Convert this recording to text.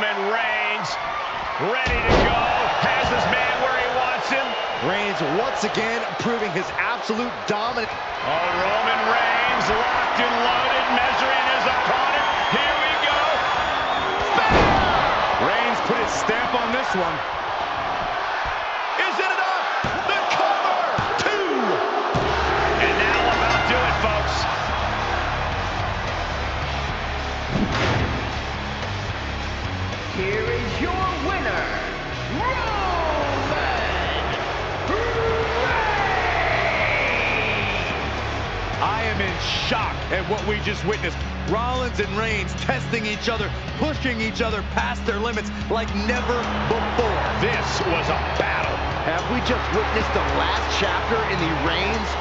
Roman Reigns, ready to go, has his man where he wants him. Reigns once again proving his absolute dominance. Oh, Roman Reigns locked and loaded, measuring his opponent. Here we go. Bam! Reigns put his stamp on this one. Is it enough? The cover! 2! And now about do it, folks. Here is your winner, Roman Reigns! I am in shock at what we just witnessed. Rollins and Reigns testing each other, pushing each other past their limits like never before. This was a battle. Have we just witnessed the last chapter in the Reigns